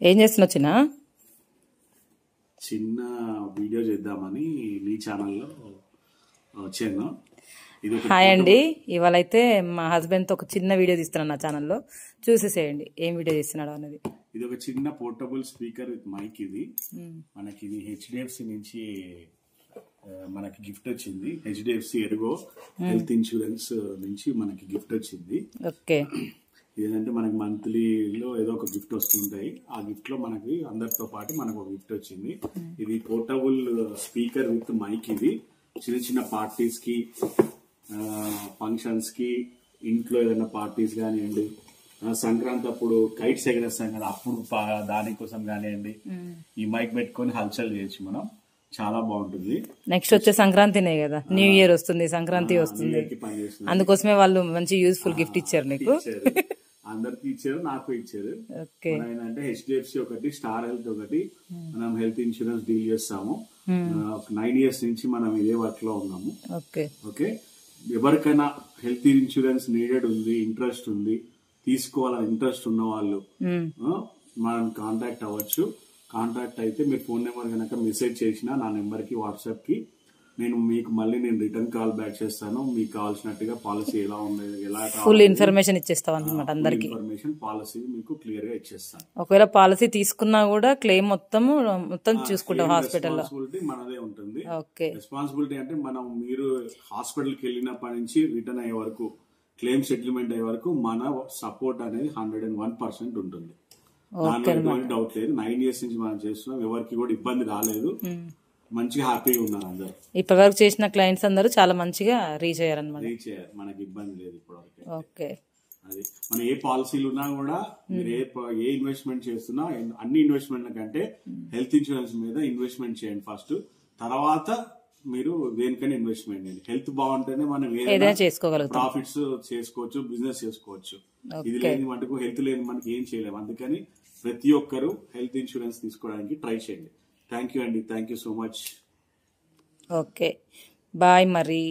ఏం చేస్తున్నావు చిన్న? చిన్న వీడియో చేద్దామని మీ ఛానల్లో వచ్చాను. హాయ్ అండి, ఇవాళ అయితే మా హస్బెండ్తో ఒక చిన్న వీడియో తీస్తున్నాను నా ఛానల్లో, చూసేసేయండి ఏం వీడియో తీస్తున్నాడు అన్నది. ఇది ఒక చిన్న పోర్టబుల్ స్పీకర్ విత్ మైక్. ఇది మనకి ఇది హెచ్డిఎఫ్సి నుంచి మనకి గిఫ్ట్ వచ్చింది. హెచ్డిఎఫ్సి ఎర్గో హెల్త్ ఇన్సూరెన్స్ నుంచి మనకి గిఫ్ట్ వచ్చింది. ఓకే, ఏంటంటే మనకి మంత్లీలో ఏదో ఒక గిఫ్ట్ వస్తుంటాయి. ఆ గిఫ్ట్ లో మనకి అందరితో పాటు మనకు ఒక గిఫ్ట్ వచ్చింది. ఇది పోర్టబుల్ స్పీకర్ విత్ మైక్. ఇది చిన్న చిన్న పార్టీస్ కి, ఫంక్షన్స్ కి, ఇంట్లో ఏదైనా పార్టీస్ కానివ్వండి, సంక్రాంతి అప్పుడు కైట్స్ ఎగరేస్తాం కదా, అప్పుడు దానికోసం కానివ్వండి ఈ మైక్ పెట్టుకొని హల్చల్ చేయొచ్చు మనం. చాలా బాగుంటుంది. నెక్స్ట్ వచ్చే సంక్రాంతినే కదా, న్యూ ఇయర్ వస్తుంది, సంక్రాంతి వస్తుంది, అందుకోసమే వాళ్ళు మంచి యూస్ఫుల్ గిఫ్ట్ ఇచ్చారు నీకు. అందరికి ఇచ్చారు, నాకు ఇచ్చారు. ఏంటంటే హెచ్డిఎఫ్సి ఒకటి, స్టార్ హెల్త్ ఒకటి, మనం హెల్త్ ఇన్సూరెన్స్ డీల్ చేస్తాము. 9 years నుంచి మనం ఇదే వర్క్ లో ఉన్నాము. ఓకే, ఎవరికైనా హెల్త్ ఇన్సూరెన్స్ నీడెడ్ ఉంది, ఇంట్రెస్ట్ ఉంది, తీసుకోవాలని ఇంట్రెస్ట్ ఉన్న వాళ్ళు మనం కాంటాక్ట్ అవ్వచ్చు. కాంటాక్ట్ అయితే మీరు ఫోన్ నెంబర్ కనుక మెసేజ్ చేసినా నా నెంబర్ కి, వాట్సాప్ కి నేను రిటర్న్ కాల్ బ్యాక్ చేస్తాను. మీకు కావాల్సినట్టుగా పాలసీ ఎలా ఉండేది, ఎలా ఫుల్ ఇన్ఫర్మేషన్ ఇచ్చేస్తాం అన్నమాట. అందరికి ఇన్ఫర్మేషన్, పాలసీ మీకు క్లియర్ గా ఇచ్చేస్తాను. ఒకవేళ పాలసీ తీసుకున్నా కూడా క్లెయిమ్ మొత్తం చూసుకుంటాం హాస్పిటల్లో. రెస్పాన్సిబిలిటీ మనదే ఉంటుంది. ఓకే, రెస్పాన్సిబిలిటీ అంటే మీరు హాస్పిటల్ కి వెళ్ళినప్పటి నుంచి రిటర్న్ అయ్యే వరకు, క్లెయిమ్ సెటిల్మెంట్ అయ్యే వరకు మన సపోర్ట్ అనేది 101% ఉంటుంది. దానిలో ఎటువంటి డౌట్ లేదు. 9 years నుంచి మనం చేస్తున్నాం, ఎవరికి కూడా ఇబ్బంది రాలేదు, మంచిగా హ్యాపీగా ఉన్నారు అందరు. ఇప్పటి వరకు చేసిన క్లయింట్స్ అందరూ చాలా మంచిగా రీచ్ అయ్యారన్నమాట. మనకి ఇబ్బంది లేదు ఇప్పటివరకు. ఓకే, అది మన ఏ పాలసీలు ఉన్నా కూడా మీరు ఏ ఇన్వెస్ట్మెంట్ చేస్తున్నా, అన్ని ఇన్వెస్ట్మెంట్ల కంటే హెల్త్ ఇన్సూరెన్స్ మీద ఇన్వెస్ట్మెంట్ చేయండి ఫస్ట్. తర్వాత మీరు దేనికైనా ఇన్వెస్ట్మెంట్ చేయండి. హెల్త్ బాగుంటేనే మనం ఏదైనా చేసుకోగలుగుతాం, ప్రాఫిట్స్ చేసుకోవచ్చు, బిజినెస్ చేసుకోవచ్చు. ఇది లేని మటుకు, హెల్త్ లేని మనకి ఏం చేయలేము. అందుకని ప్రతి ఒక్కరు హెల్త్ ఇన్సూరెన్స్ తీసుకోవడానికి ట్రై చేయండి. థ్యాంక్ యూ అండి, thank you so much. Okay, bye మరి.